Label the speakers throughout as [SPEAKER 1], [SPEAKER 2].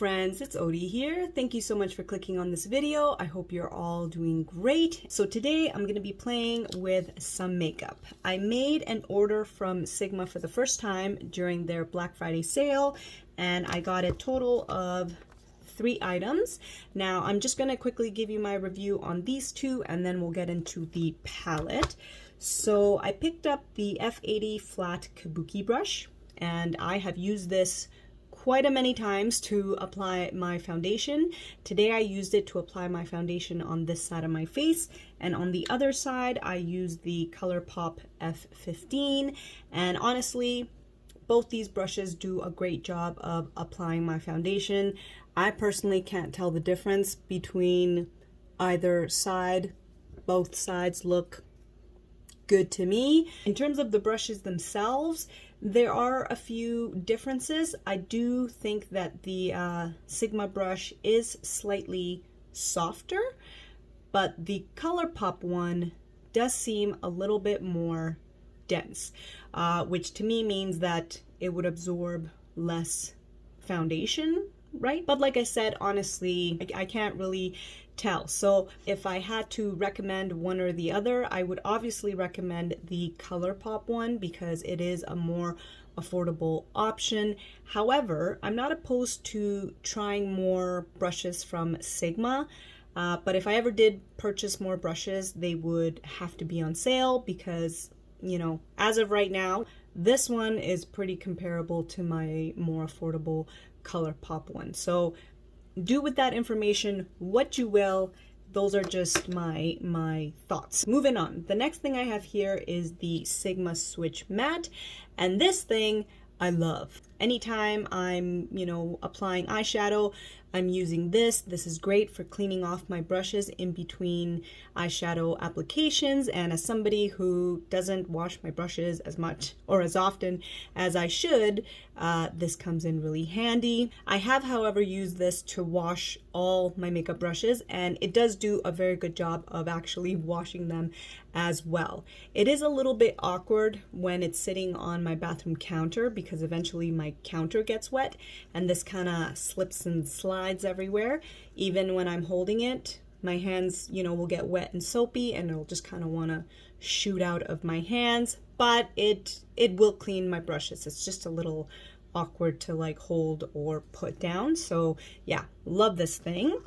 [SPEAKER 1] friends, it's Odie here. Thank you so much for clicking on this video. I hope you're all doing great. So today I'm going to be playing with some makeup. I made an order from Sigma for the first time during their Black Friday sale, and I got a total of 3 items. Now I'm just going to quickly give you my review on these two, and then we'll get into the palette. So I picked up the F80 flat kabuki brush, and I have used this quite a many times to apply my foundation. Today I used it to apply my foundation on this side of my face, and on the other side I used the ColourPop F15, and honestly both these brushes do a great job of applying my foundation. I personally can't tell the difference between either side. Both sides look good to me. In terms of the brushes themselves, there are a few differences. I do think that the Sigma brush is slightly softer, but the ColourPop one does seem a little bit more dense, which to me means that it would absorb less foundation, right? But like I said, honestly, I can't really tell. So if I had to recommend one or the other, I would obviously recommend the ColourPop one because it is a more affordable option. However, I'm not opposed to trying more brushes from Sigma, but if I ever did purchase more brushes, they would have to be on sale because, you know, as of right now, this one is pretty comparable to my more affordable ColourPop one. So do with that information what you will. Those are just my thoughts. Moving on, the next thing I have here is the Sigma Switch Matte, and this thing I love. Anytime I'm, applying eyeshadow, I'm using this. This is great for cleaning off my brushes in between eyeshadow applications, and as somebody who doesn't wash my brushes as much or as often as I should, this comes in really handy. I have, however, used this to wash all my makeup brushes, and it does do a very good job of actually washing them as well. It is a little bit awkward when it's sitting on my bathroom counter because eventually my counter gets wet and this kind of slips and slides everywhere. Even when I'm holding it, my hands, will get wet and soapy, and it'll just kind of want to shoot out of my hands, but it will clean my brushes. It's just a little awkward to like hold or put down. So yeah, love this thing.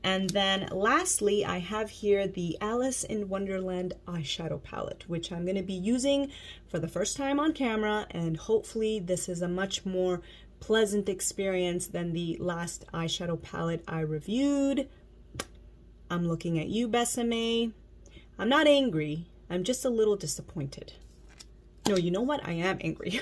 [SPEAKER 1] And then lastly, I have here the Alice in Wonderland eyeshadow palette, which I'm going to be using for the first time on camera, and hopefully this is a much more pleasant experience than the last eyeshadow palette I reviewed. I'm looking at you, Besame. I'm not angry. I'm just a little disappointed. No, you know what? I am angry.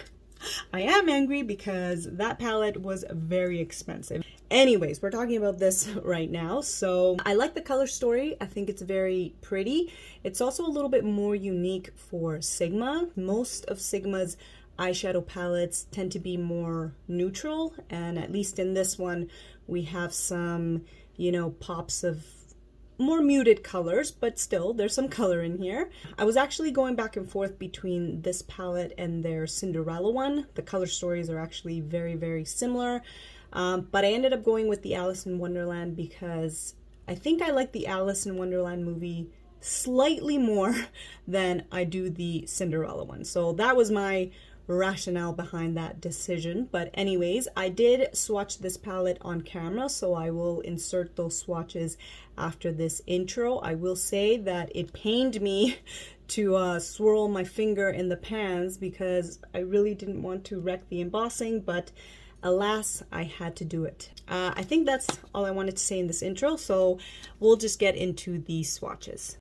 [SPEAKER 1] I am angry because that palette was very expensive. Anyways, we're talking about this right now. So I like the color story. I think it's very pretty. It's also a little bit more unique for Sigma. Most of Sigma's eyeshadow palettes tend to be more neutral, and at least in this one we have some, pops of more muted colors, but still there's some color in here. I was actually going back and forth between this palette and their Cinderella one. The color stories are actually very, very similar, but I ended up going with the Alice in Wonderland because I think I like the Alice in Wonderland movie slightly more than I do the Cinderella one. So that was my rationale behind that decision. But anyways, I did swatch this palette on camera, so I will insert those swatches after this intro. I will say that it pained me to swirl my finger in the pans because I really didn't want to wreck the embossing, but alas, I had to do it. I think that's all I wanted to say in this intro, so we'll just get into the swatches.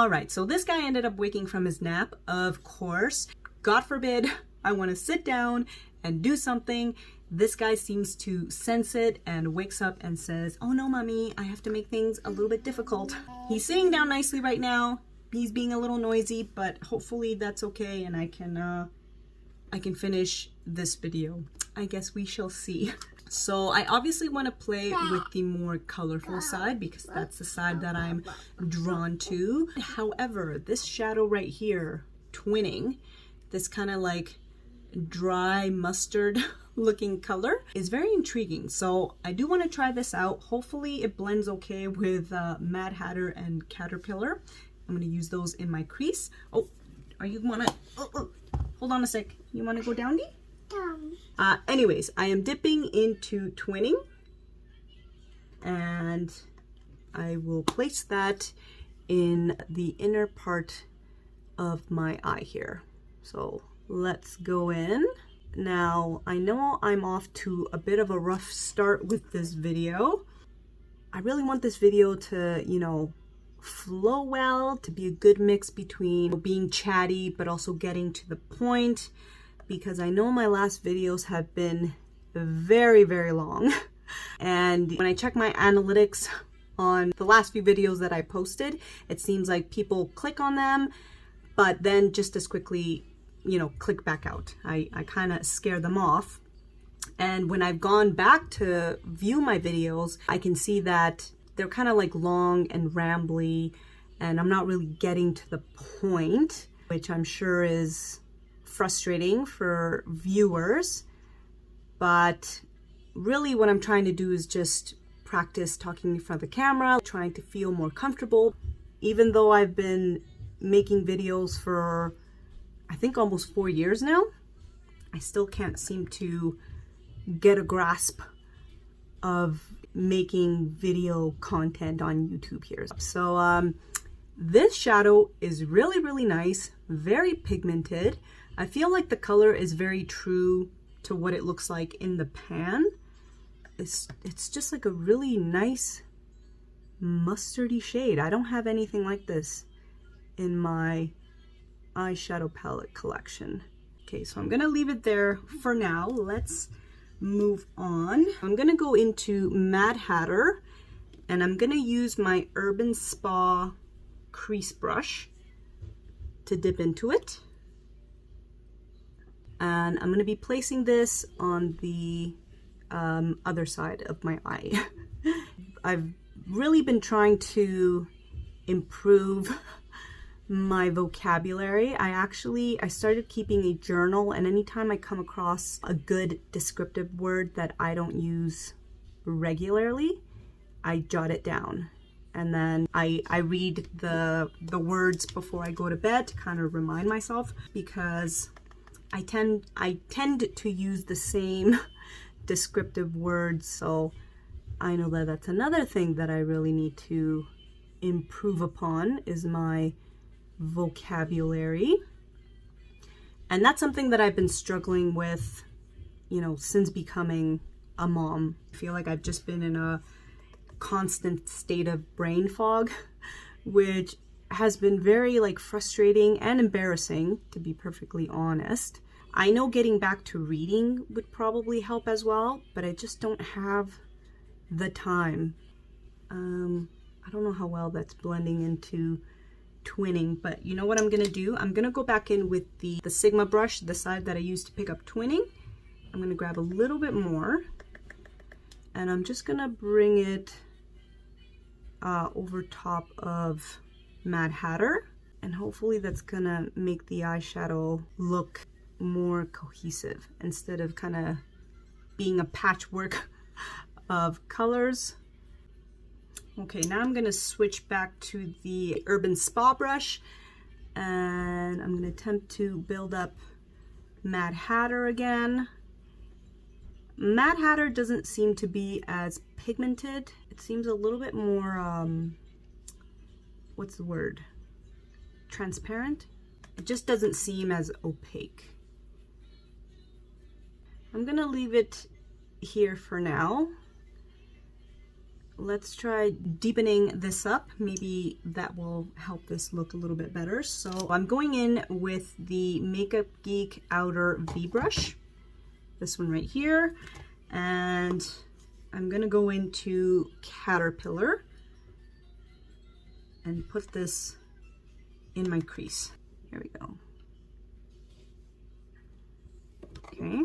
[SPEAKER 1] All right, so this guy ended up waking from his nap, of course. God forbid I want to sit down and do something. This guy seems to sense it and wakes up and says, oh no, mommy, I have to make things a little bit difficult. He's sitting down nicely right now. He's being a little noisy, but hopefully that's okay and I can finish this video. I guess we shall see. So I obviously want to play with the more colorful side because that's the side that I'm drawn to. However, this shadow right here, twinning, this kind of like dry mustard looking color is very intriguing. So I do want to try this out. Hopefully it blends okay with Mad Hatter and Caterpillar. I'm going to use those in my crease. Oh, are you want to, hold on a sec. You want to go down, Dee? Anyways, I am dipping into twinning and I will place that in the inner part of my eye here. So let's go in. Now, I know I'm off to a bit of a rough start with this video. I really want this video to, you know, flow well, to be a good mix between being chatty but also getting to the point, because I know my last videos have been very, very long. And when I check my analytics on the last few videos that I posted, it seems like people click on them, but then just as quickly, you know, click back out. I kind of scare them off. And when I've gone back to view my videos, I can see that they're kind of like long and rambly, and I'm not really getting to the point, which I'm sure is frustrating for viewers. But really what I'm trying to do is just practice talking in front of the camera, trying to feel more comfortable. Even though I've been making videos for I think almost 4 years now, I still can't seem to get a grasp of making video content on YouTube here. So this shadow is really, really nice, very pigmented. I feel like the color is very true to what it looks like in the pan. It's just like a really nice mustardy shade. I don't have anything like this in my eyeshadow palette collection. Okay, so I'm gonna leave it there for now. Let's move on. I'm gonna go into Mad Hatter and I'm gonna use my Urban Spa crease brush to dip into it. And I'm gonna be placing this on the other side of my eye. I've really been trying to improve my vocabulary. I started keeping a journal, and anytime I come across a good descriptive word that I don't use regularly, I jot it down. And then I read the words before I go to bed to kind of remind myself, because I tend to use the same descriptive words. So I know that that's another thing that I really need to improve upon, is my vocabulary. And that's something that I've been struggling with, you know, since becoming a mom. I feel like I've just been in a constant state of brain fog, which has been very like frustrating and embarrassing, to be perfectly honest. I know getting back to reading would probably help as well, but I just don't have the time. I don't know how well that's blending into twinning, but you know what I'm gonna do? I'm gonna go back in with the Sigma brush, the side that I used to pick up twinning. I'm gonna grab a little bit more, and I'm just gonna bring it over top of Mad Hatter, and hopefully that's gonna make the eyeshadow look more cohesive instead of kind of being a patchwork of colors. Okay, now I'm gonna switch back to the Urban Spa brush, and I'm gonna attempt to build up Mad Hatter again. Mad Hatter doesn't seem to be as pigmented. It seems a little bit more, what's the word? Transparent? It just doesn't seem as opaque. I'm gonna leave it here for now. let's try deepening this up. Maybe that will help this look a little bit better. So I'm going in with the Makeup Geek Outer V brush, this one right here, and I'm gonna go into Caterpillar and put this in my crease. Here we go. Okay.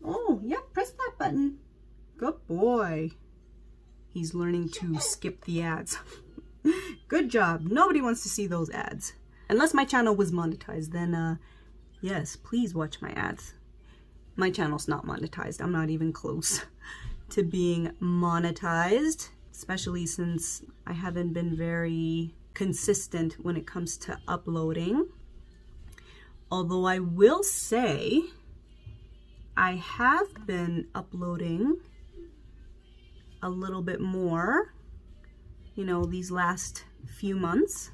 [SPEAKER 1] Oh, yeah, press that button. Good boy. He's learning to skip the ads. Good job. Nobody wants to see those ads. Unless my channel was monetized, then yes, please watch my ads. My channel's not monetized. I'm not even close to being monetized, especially since I haven't been very consistent when it comes to uploading. Although I will say I have been uploading a little bit more, you know, these last few months.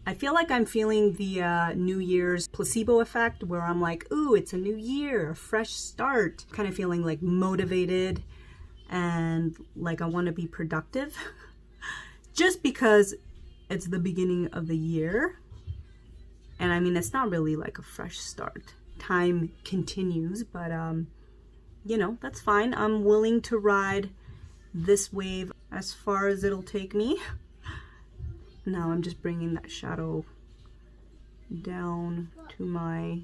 [SPEAKER 1] I feel like I'm feeling the New Year's placebo effect, where I'm like, ooh, it's a new year, a fresh start. Kind of feeling like motivated and like I want to be productive just because it's the beginning of the year. And I mean, it's not really like a fresh start. Time continues, but you know, that's fine. I'm willing to ride this wave as far as it'll take me. Now I'm just bringing that shadow down to my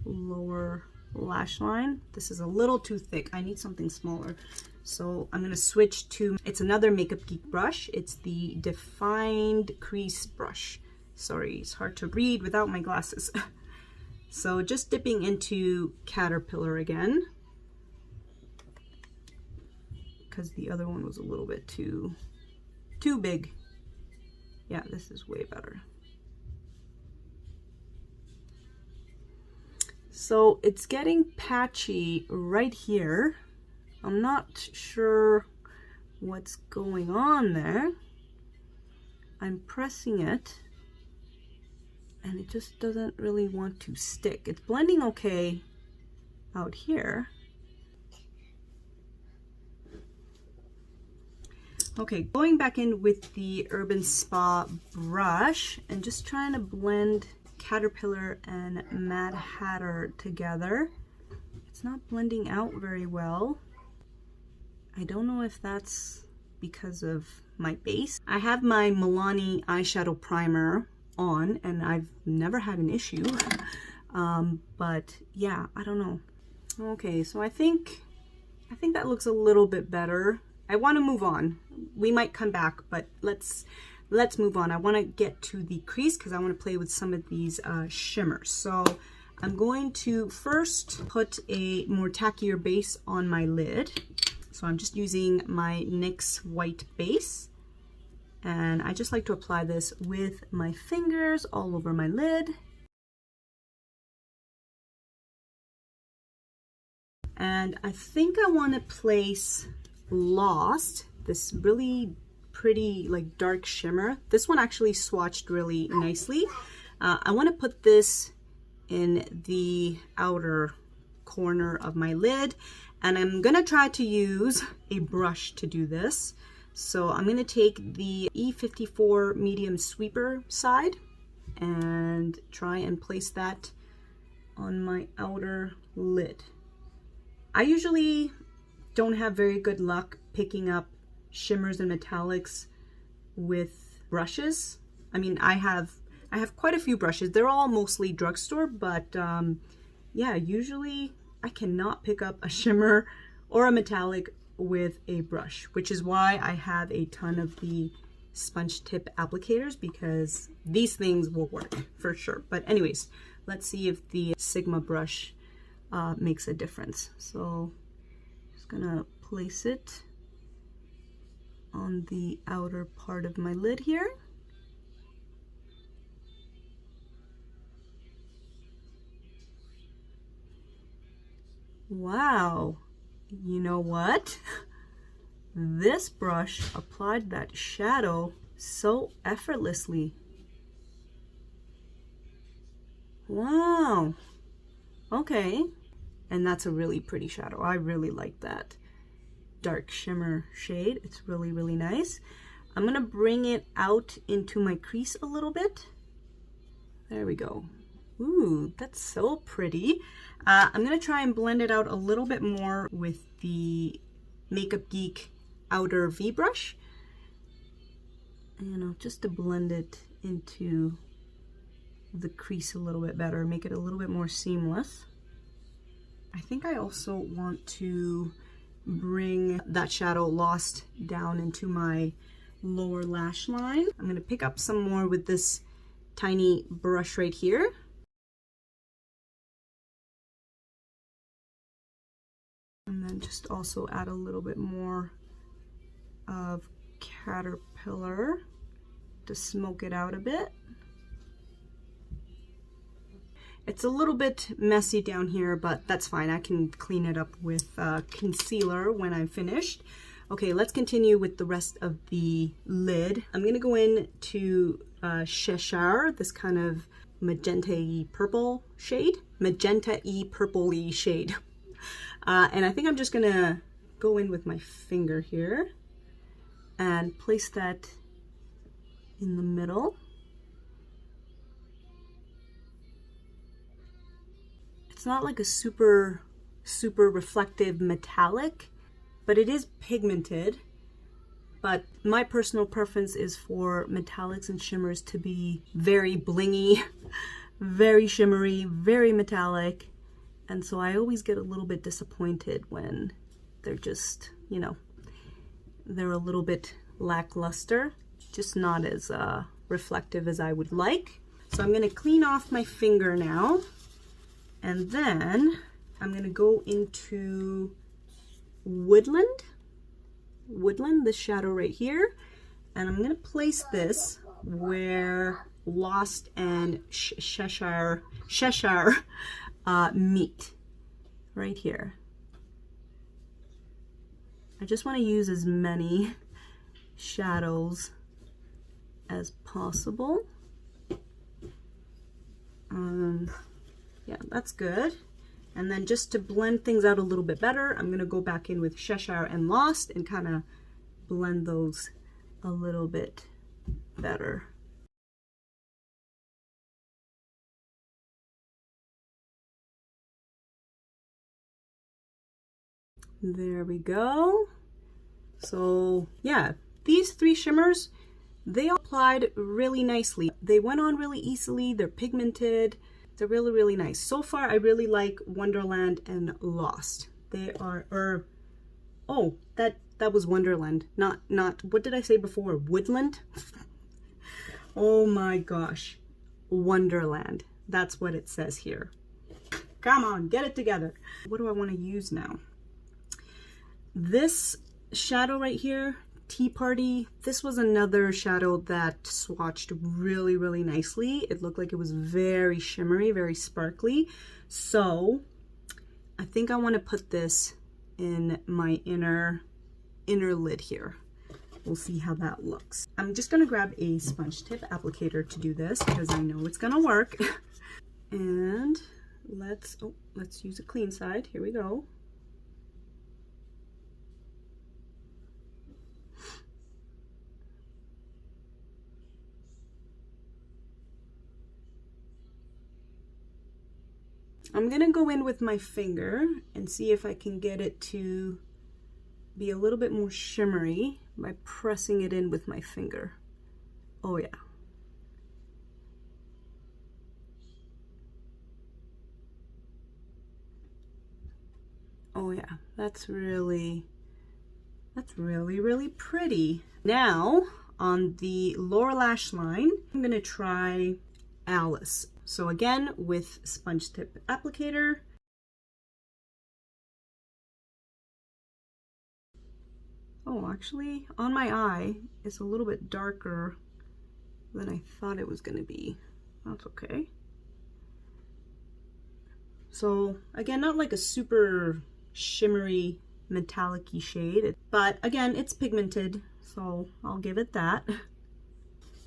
[SPEAKER 1] lower lash line. This is a little too thick. I need something smaller. So I'm gonna switch to, it's another Makeup Geek brush. It's the Defined Crease brush. Sorry, it's hard to read without my glasses. So just dipping into Caterpillar again, because the other one was a little bit too big. Yeah, this is way better. So it's getting patchy right here. I'm not sure what's going on there. I'm pressing it and it just doesn't really want to stick. It's blending okay out here. Okay, going back in with the Urban Spa brush and just trying to blend Caterpillar and Mad Hatter together. It's not blending out very well. I don't know if that's because of my base. I have my Milani eyeshadow primer on and I've never had an issue. But yeah, I don't know. Okay, so I think that looks a little bit better. I want to move on. We might come back, but let's move on. I want to get to the crease because I want to play with some of these shimmers. So I'm going to first put a more tackier base on my lid. So I'm just using my NYX white base. And I just like to apply this with my fingers all over my lid. And I think I want to place Lost, this really pretty like dark shimmer. This one actually swatched really nicely. I want to put this in the outer corner of my lid, and I'm gonna try to use a brush to do this. So I'm gonna take the E54 medium sweeper side and try and place that on my outer lid. I usually don't have very good luck picking up shimmers and metallics with brushes. I mean, I have quite a few brushes. They're all mostly drugstore, but yeah, usually I cannot pick up a shimmer or a metallic with a brush, which is why I have a ton of the sponge tip applicators, because these things will work for sure. But anyways, let's see if the Sigma brush makes a difference. So just gonna place it on the outer part of my lid here. Wow, you know what? This brush applied that shadow so effortlessly. Wow. Okay. And that's a really pretty shadow. I really like that. dark shimmer shade. It's really, really nice. I'm gonna bring it out into my crease a little bit. There we go. Ooh, that's so pretty. I'm gonna try and blend it out a little bit more with the Makeup Geek outer V brush. You know, just to blend it into the crease a little bit better, make it a little bit more seamless. I think I also want to bring that shadow Lost down into my lower lash line. I'm going to pick up some more with this tiny brush right here. And then just also add a little bit more of Caterpillar to smoke it out a bit. It's a little bit messy down here, but that's fine. I can clean it up with concealer when I'm finished. Okay, let's continue with the rest of the lid. I'm gonna go in to Cheshire, this kind of magenta-y purple shade. Magenta-y purple-y shade. And I think I'm just gonna go in with my finger here and place that in the middle. It's not like a super reflective metallic, but it is pigmented. But my personal preference is for metallics and shimmers to be very blingy, very shimmery, very metallic. And so I always get a little bit disappointed when they're just, you know, they're a little bit lackluster, just not as reflective as I would like. So I'm gonna clean off my finger now. And then I'm gonna go into Woodland, this shadow right here. And I'm gonna place this where Lost and Cheshire meet, right here. I just wanna use as many shadows as possible. Yeah, that's good. And then just to blend things out a little bit better, I'm gonna go back in with Cheshire and Lost and kind of blend those a little bit better. There we go. So yeah, these three shimmers, they applied really nicely. They went on really easily, they're pigmented. They're really, really nice. So far, I really like Wonderland and Lost. They are, oh, that was Wonderland. Not, what did I say before? Woodland? Oh my gosh. Wonderland. That's what it says here. Come on, get it together. What do I want to use now? This shadow right here, Tea Party, this was another shadow that swatched really, really nicely. It looked like it was very shimmery, very sparkly. So I think I want to put this in my inner lid here. We'll see how that looks. I'm just going to grab a sponge tip applicator to do this because I know it's going to work. And let's use a clean side. Here we go. I'm gonna go in with my finger and see if I can get it to be a little bit more shimmery by pressing it in with my finger. Oh yeah. Oh yeah, that's really, really pretty. Now, on the lower lash line, I'm gonna try Alice. So again, with sponge tip applicator. Oh, actually, on my eye, it's a little bit darker than I thought it was gonna be. That's okay. So again, not like a super shimmery metallic-y shade, but again, it's pigmented, so I'll give it that.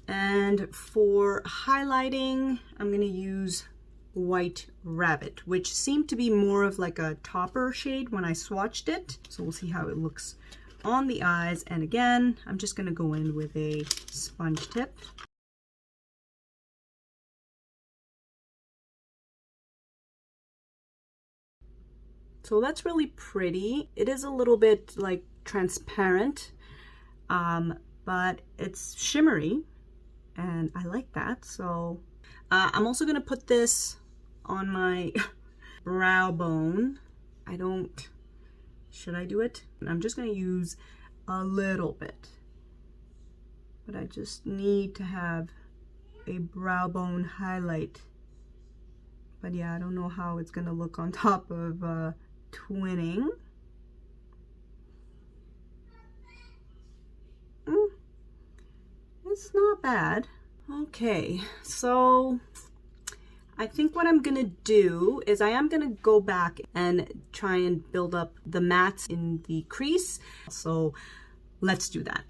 [SPEAKER 1] And for highlighting, I'm gonna use White Rabbit, which seemed to be more of like a topper shade when I swatched it. So we'll see how it looks on the eyes. And again, I'm just going to go in with a sponge tip. So that's really pretty. It is a little bit like transparent, but it's shimmery and I like that. So I'm also going to put this on my brow bone. Should I do it? I'm just going to use a little bit, but I just need to have a brow bone highlight. But yeah, I don't know how it's going to look on top of twinning. It's not bad. Okay, so I think what I'm gonna do is I am gonna go back and try and build up the mattes in the crease. So let's do that.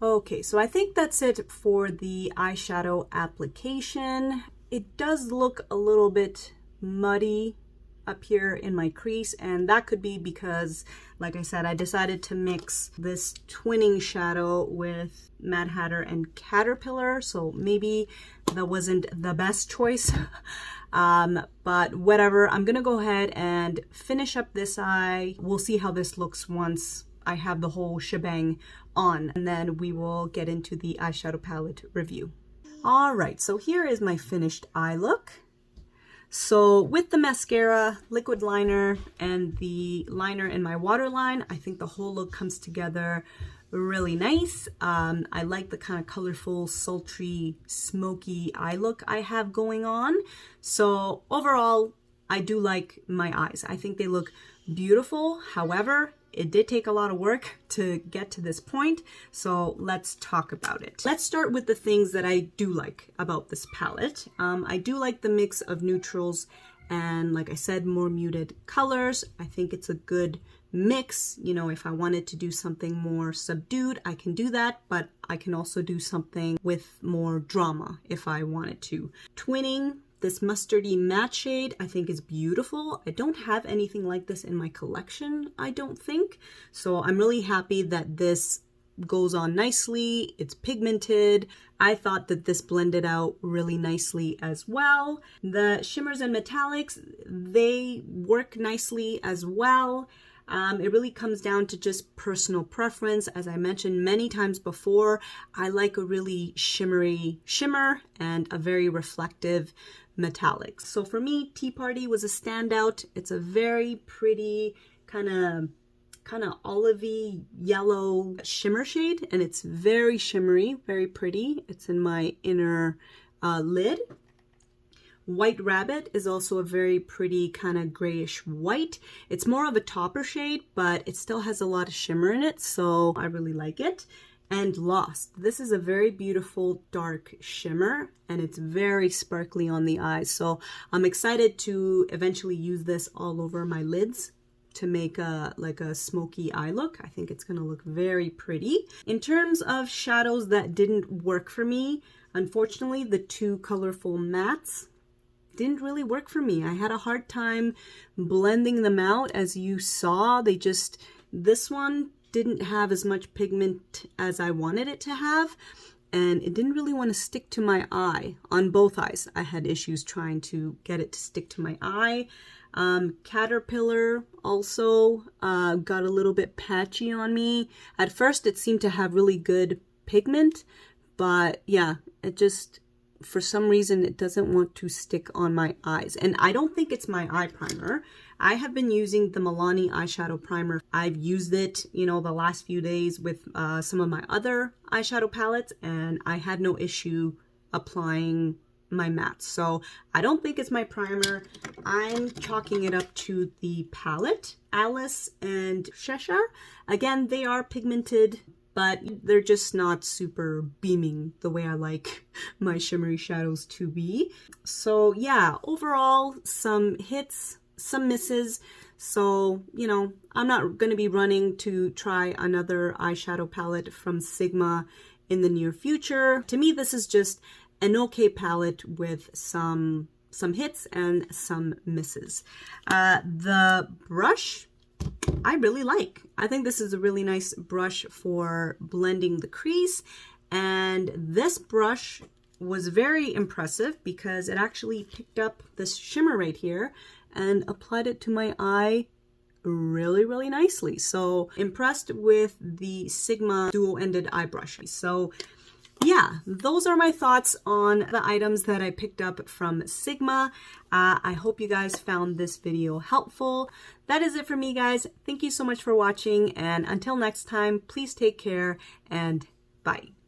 [SPEAKER 1] Okay, so I think that's it for the eyeshadow application. It does look a little bit muddy up here in my crease, and that could be because, like I said, I decided to mix this twinning shadow with Mad Hatter and Caterpillar, so maybe that wasn't the best choice. But whatever, I'm gonna go ahead and finish up this eye. We'll see how this looks once I have the whole shebang on, and then we will get into the eyeshadow palette review. All right, so here is my finished eye look. So with the mascara, liquid liner, and the liner in my waterline, I think the whole look comes together really nice. I like the kind of colorful, sultry, smoky eye look I have going on. So overall, I do like my eyes. I think they look beautiful. However, it did take a lot of work to get to this point, so let's talk about it. Let's start with the things that I do like about this palette. I do like the mix of neutrals and, like I said, more muted colors. I think it's a good mix. You know, if I wanted to do something more subdued, I can do that, but I can also do something with more drama if I wanted to. Twinning, this mustardy matte shade I think is beautiful. I don't have anything like this in my collection, I don't think. So I'm really happy that this goes on nicely. It's pigmented. I thought that this blended out really nicely as well. The shimmers and metallics, they work nicely as well. It really comes down to just personal preference. As I mentioned many times before, I like a really shimmery shimmer and a very reflective metallic. So for me, Tea Party was a standout. It's a very pretty kind of olivey yellow shimmer shade, and it's very shimmery, very pretty. It's in my inner lid. White Rabbit is also a very pretty kind of grayish white. It's more of a topper shade, but it still has a lot of shimmer in it, so I really like it. And Lost. This is a very beautiful dark shimmer, and it's very sparkly on the eyes. So I'm excited to eventually use this all over my lids to make a smoky eye look. I think it's gonna look very pretty. In terms of shadows that didn't work for me, unfortunately, the two colorful mattes didn't really work for me. I had a hard time blending them out. As you saw, this one didn't have as much pigment as I wanted it to have, and it didn't really want to stick to my eye. On both eyes, I had issues trying to get it to stick to my eye. Caterpillar also got a little bit patchy on me. At first, it seemed to have really good pigment, but yeah, it just, for some reason, it doesn't want to stick on my eyes. And I don't think it's my eye primer. I have been using the Milani eyeshadow primer. I've used it, you know, the last few days with some of my other eyeshadow palettes, and I had no issue applying my mattes. So I don't think it's my primer. I'm chalking it up to the palette. Alice and Cheshire, again, they are pigmented, but they're just not super beaming the way I like my shimmery shadows to be. So yeah, overall, some hits, some misses. So, you know, I'm not going to be running to try another eyeshadow palette from Sigma in the near future. To me, this is just an okay palette with some some hits and some misses. The brush, I really like. I think this is a really nice brush for blending the crease. And this brush was very impressive because it actually picked up this shimmer right here and applied it to my eye really, really nicely. So impressed with the Sigma dual-ended eye brush. So yeah, those are my thoughts on the items that I picked up from Sigma. I hope you guys found this video helpful. That is it for me, guys. Thank you so much for watching, and until next time, please take care and bye.